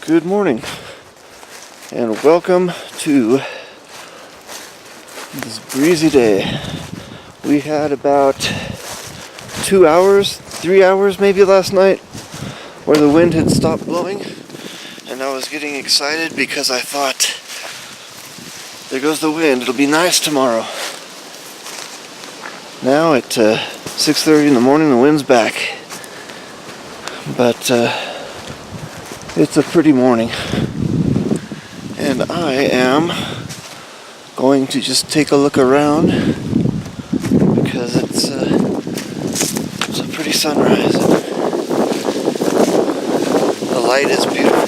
Good morning and welcome to this breezy day. We had about 2 hours, 3 hours maybe last night where the wind had stopped blowing, and I was getting excited because I thought, there goes the wind, it'll be nice tomorrow. Now at 6:30 in the morning the wind's back, but it's a pretty morning, and I am going to just take a look around because it's a pretty sunrise. The light is beautiful.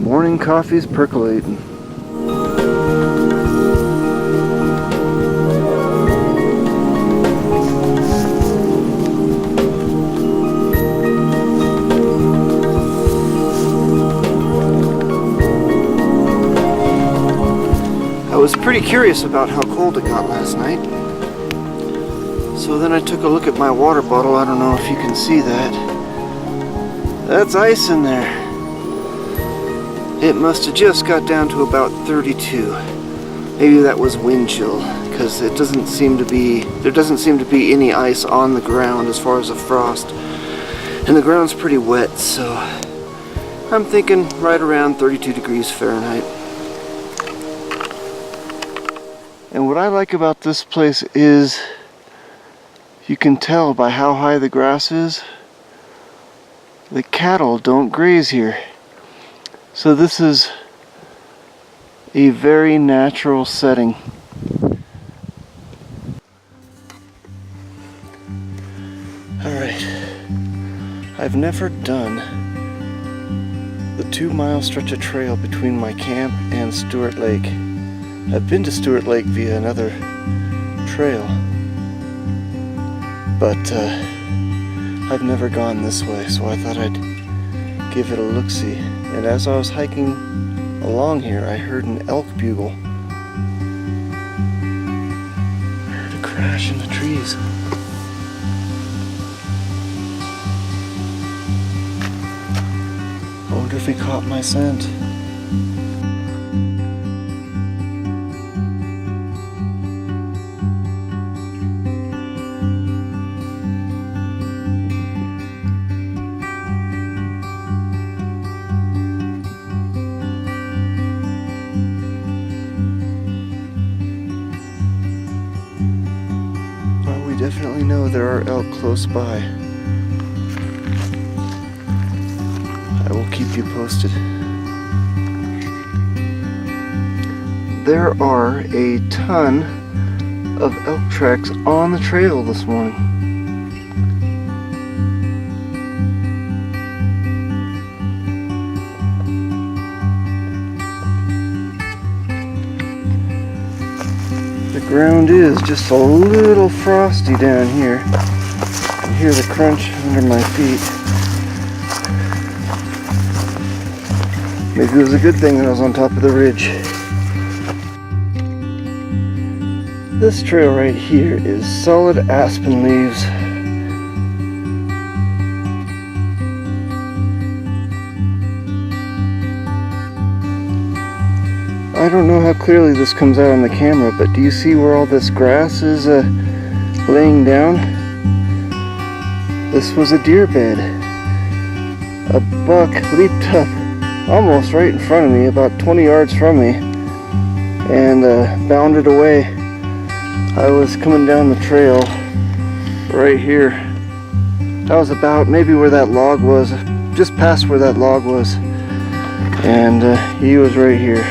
Morning coffee's percolating. I was pretty curious about how cold it got last night. So then I took a look at my water bottle. I don't know if you can see that. That's ice in there. It must have just got down to about 32. Maybe that was wind chill, because there doesn't seem to be any ice on the ground as far as a frost. And the ground's pretty wet, so I'm thinking right around 32 degrees Fahrenheit. And what I like about this place is you can tell by how high the grass is, the cattle don't graze here. So this is a very natural setting. Alright, I've never done the 2-mile stretch of trail between my camp and Stewart Lake. I've been to Stewart Lake via another trail, but I've never gone this way, so I thought I'd give it a look-see. And as I was hiking along here, I heard an elk bugle. I heard a crash in the trees. I wonder if he caught my scent. Definitely know there are elk close by. I will keep you posted. There are a ton of elk tracks on the trail this morning. The ground is just a little frosty down here. I hear the crunch under my feet. Maybe it was a good thing that I was on top of the ridge. This trail right here is solid aspen leaves. I don't know how clearly this comes out on the camera, but do you see where all this grass is laying down? This was a deer bed. A buck leaped up almost right in front of me, about 20 yards from me, and bounded away. I was coming down the trail right here. That was about maybe where that log was, just past where that log was. And he was right here.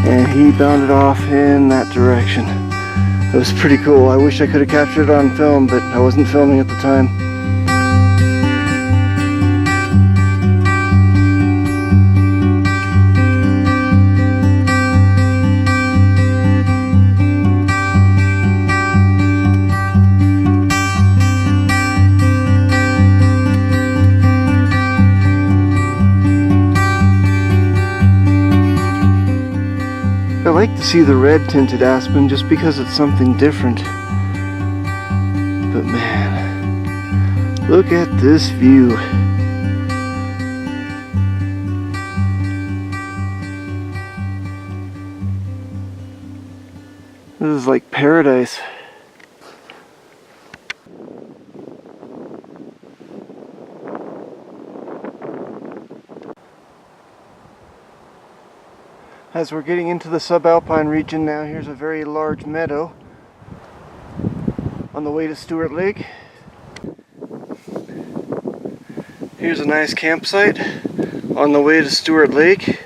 And he bounded off in that direction. It was pretty cool. I wish I could have captured it on film, but I wasn't filming at the time. I like to see the red tinted aspen just because it's something different. But man, look at this view. This is like paradise. As we're getting into the subalpine region now, here's a very large meadow on the way to Stewart Lake. Here's a nice campsite on the way to Stewart Lake,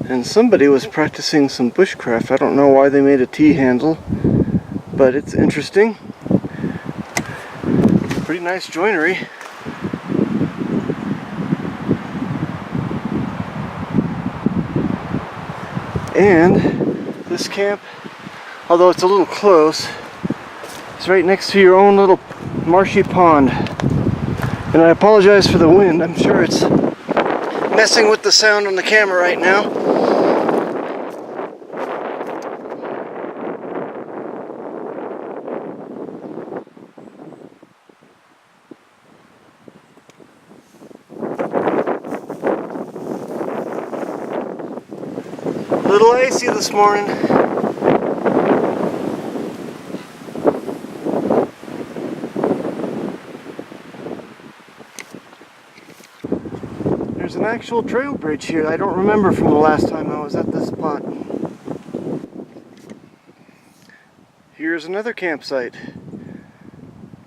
and somebody was practicing some bushcraft. I don't know why they made a T-handle, but it's interesting. Pretty nice joinery. And this camp, although it's a little close, is right next to your own little marshy pond. And I apologize for the wind. I'm sure it's messing with the sound on the camera right now. A little icy this morning. There's an actual trail bridge here. I don't remember from the last time I was at this spot. Here's another campsite.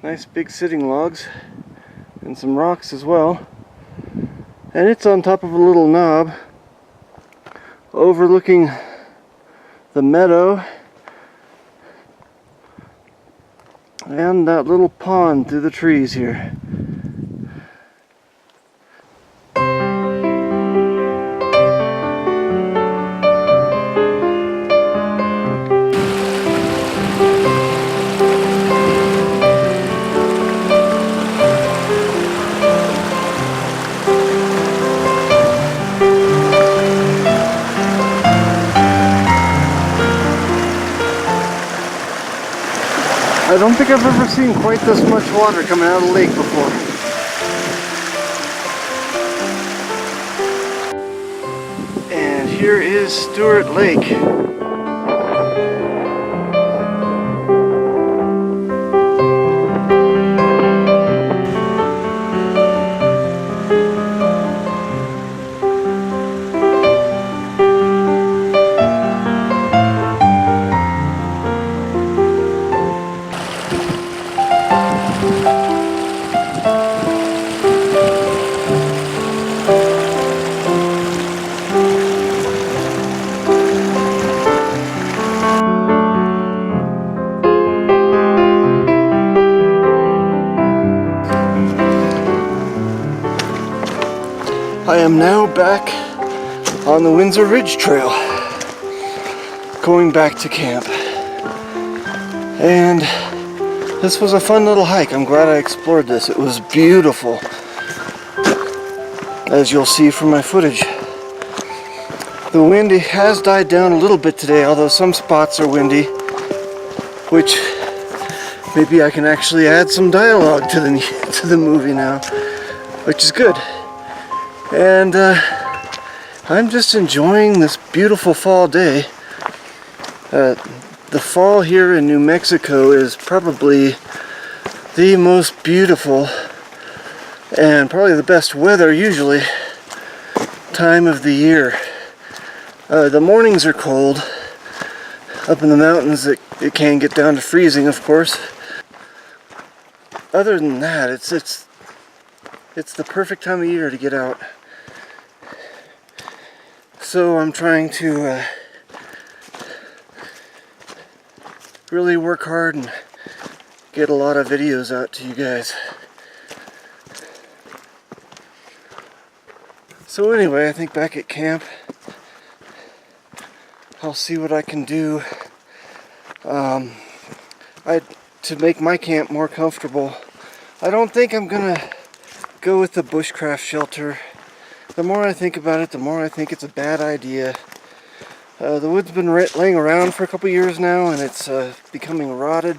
Nice big sitting logs and some rocks as well. And it's on top of a little knob overlooking the meadow and that little pond through the trees here. I don't think I've ever seen quite this much water coming out of the lake before. And here is Stewart Lake. I am now back on the Windsor Ridge Trail, going back to camp. And this was a fun little hike. I'm glad I explored this. It was beautiful, as you'll see from my footage. The wind has died down a little bit today, although some spots are windy, which maybe I can actually add some dialogue to the movie now, which is good. And I'm just enjoying this beautiful fall day. The fall here in New Mexico is probably the most beautiful and probably the best weather usually time of the year. The mornings are cold Up in the mountains it can get down to freezing, of course. Other than that, it's the perfect time of year to get out. So I'm trying to really work hard and get a lot of videos out to you guys. So anyway, I think back at camp, I'll see what I can do to make my camp more comfortable. I don't think I'm gonna go with the bushcraft shelter. The more I think about it, the more I think it's a bad idea. The wood's been laying around for a couple years now, and it's becoming rotted,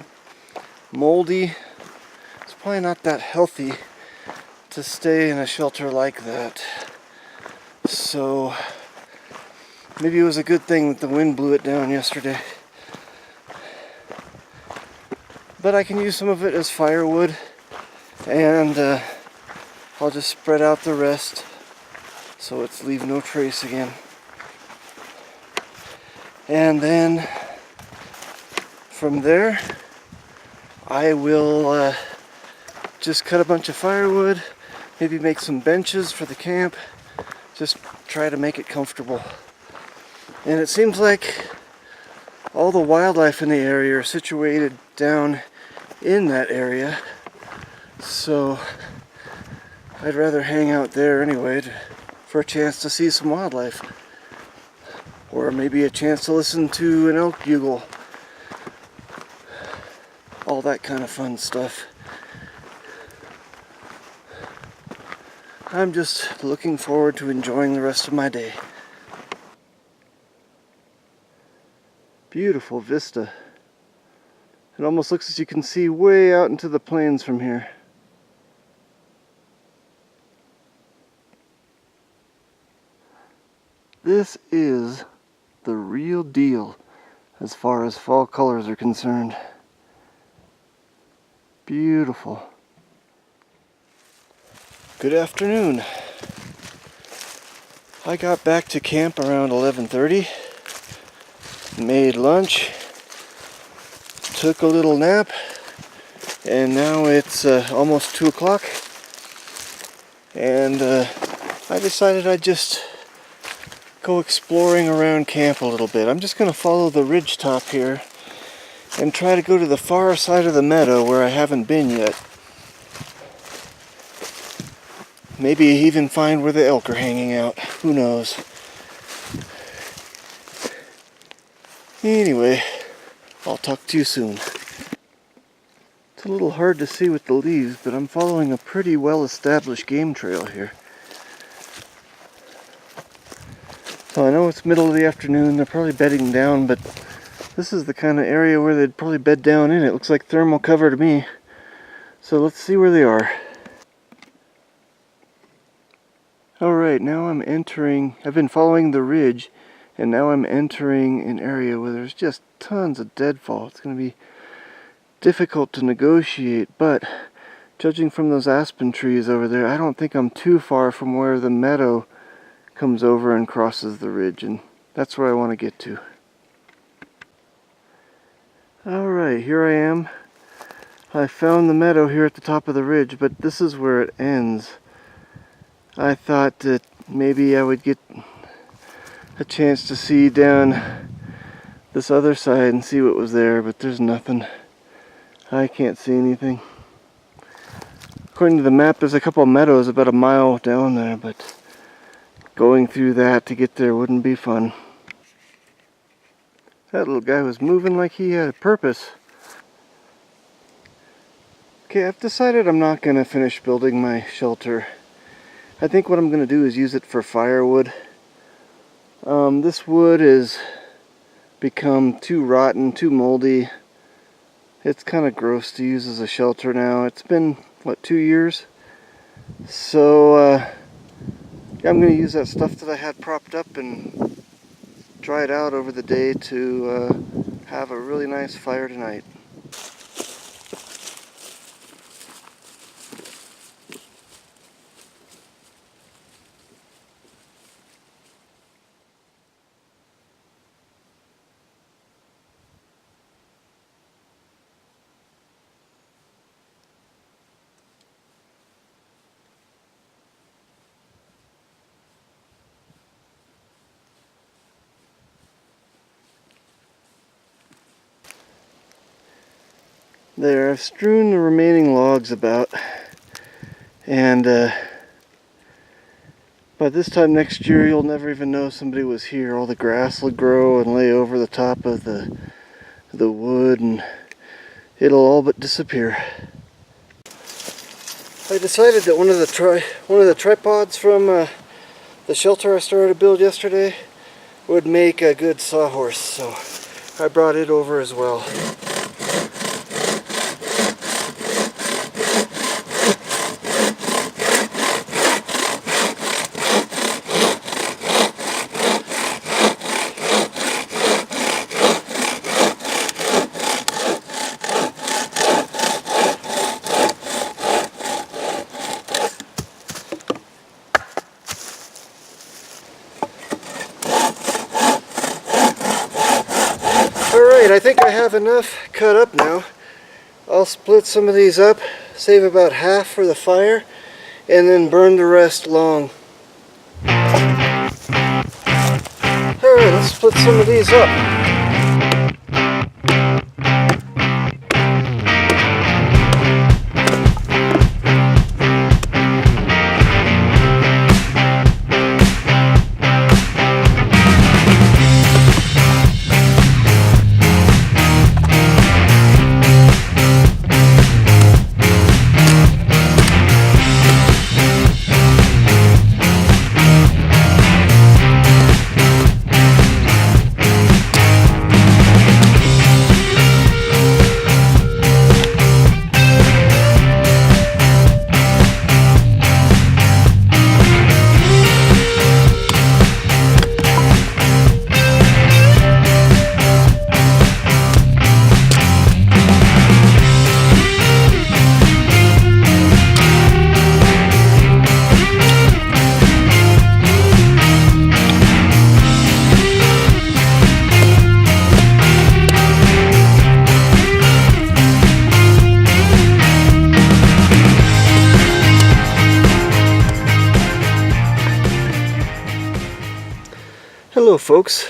moldy. It's probably not that healthy to stay in a shelter like that. So maybe it was a good thing that the wind blew it down yesterday. But I can use some of it as firewood, and I'll just spread out the rest so it's leave no trace again. And then from there I will just cut a bunch of firewood, maybe make some benches for the camp, just try to make it comfortable. And it seems like all the wildlife in the area are situated down in that area, so I'd rather hang out there anyway for a chance to see some wildlife, or maybe a chance to listen to an elk bugle, all that kind of fun stuff. I'm just looking forward to enjoying the rest of my day. Beautiful vista. It almost looks as you can see way out into the plains from here. This is the real deal as far as fall colors are concerned. Beautiful. Good afternoon. I got back to camp around 11:30, made lunch, took a little nap, and now it's almost 2 o'clock, and I decided I'd just go exploring around camp a little bit. I'm just going to follow the ridge top here and try to go to the far side of the meadow where I haven't been yet. Maybe even find where the elk are hanging out. Who knows? Anyway, I'll talk to you soon. It's a little hard to see with the leaves, but I'm following a pretty well-established game trail here. So I know it's middle of the afternoon, they're probably bedding down, but this is the kind of area where they'd probably bed down in. It looks like thermal cover to me. So let's see where they are. Alright, now I'm entering, I've been following the ridge, and now I'm entering an area where there's just tons of deadfall. It's going to be difficult to negotiate, but judging from those aspen trees over there, I don't think I'm too far from where the meadow comes over and crosses the ridge, and that's where I want to get to. Alright, here I am. I found the meadow here at the top of the ridge, but this is where it ends. I thought that maybe I would get a chance to see down this other side and see what was there, but there's nothing. I can't see anything. According to the map, there's a couple of meadows about a mile down there, but going through that to get there wouldn't be fun. That little guy was moving like he had a purpose. Okay, I've decided I'm not going to finish building my shelter. I think what I'm going to do is use it for firewood. This wood has become too rotten, too moldy. It's kind of gross to use as a shelter now. It's been, what, 2 years? So, yeah, I'm going to use that stuff that I had propped up and dry it out over the day to have a really nice fire tonight. There, I've strewn the remaining logs about, and by this time next year you'll never even know somebody was here. All the grass will grow and lay over the top of the wood, and it'll all but disappear. I decided that one of the tripods from the shelter I started to build yesterday would make a good sawhorse, so I brought it over as well. Alright, I think I have enough cut up now. I'll split some of these up, save about half for the fire, and then burn the rest long. Alright, let's split some of these up. Hello folks,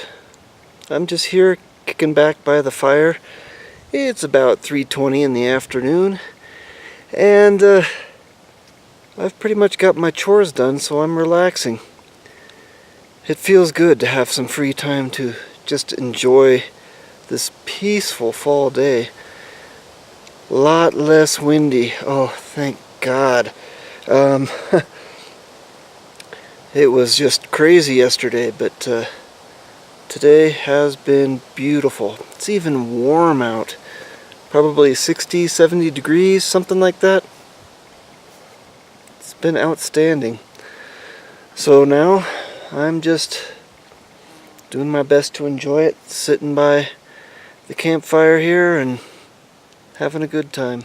I'm just here kicking back by the fire. It's about 3:20 in the afternoon, and I've pretty much got my chores done, so I'm relaxing. It feels good to have some free time to just enjoy this peaceful fall day. A lot less windy. Oh, thank God. It was just crazy yesterday, but today has been beautiful. It's even warm out. Probably 60, 70 degrees, something like that. It's been outstanding. So now I'm just doing my best to enjoy it, sitting by the campfire here and having a good time.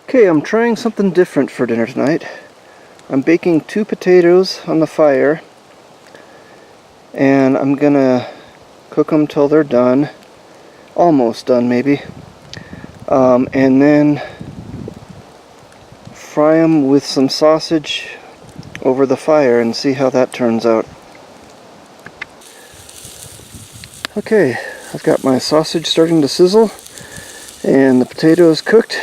Okay, I'm trying something different for dinner tonight. I'm baking 2 potatoes on the fire, and I'm gonna cook them till they're done, almost done maybe, and then fry them with some sausage over the fire and see how that turns out. Okay, I've got my sausage starting to sizzle and the potatoes cooked.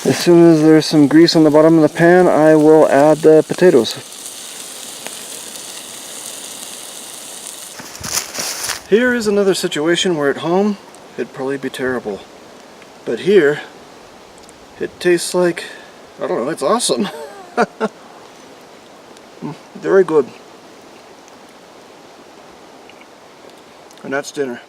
As soon as there's some grease on the bottom of the pan, I will add the potatoes. Here is another situation where at home it'd probably be terrible. But here, it tastes like, I don't know, it's awesome. Very good. And that's dinner.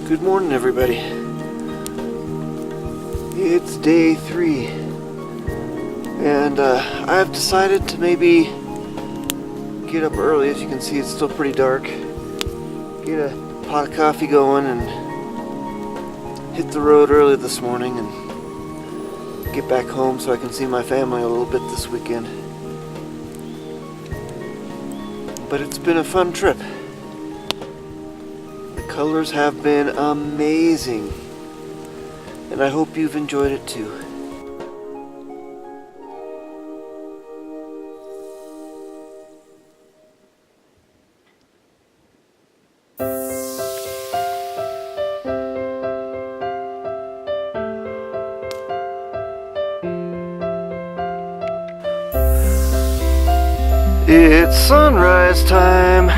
Good morning, everybody. It's day 3, and I've decided to maybe get up early. As you can see, it's still pretty dark. Get a pot of coffee going and hit the road early this morning and get back home so I can see my family a little bit this weekend. But it's been a fun trip. Colors have been amazing, and I hope you've enjoyed it too. It's sunrise time.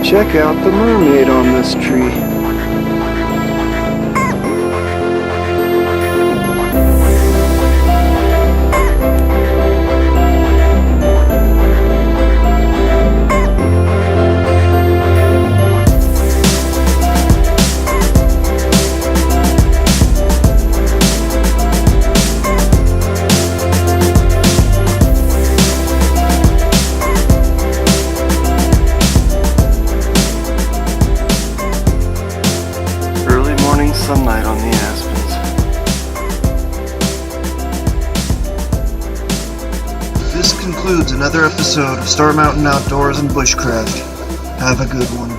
check out the mermaid on this tree. Sunlight on the Aspens. This concludes another episode of Star Mountain Outdoors and Bushcraft. Have a good one.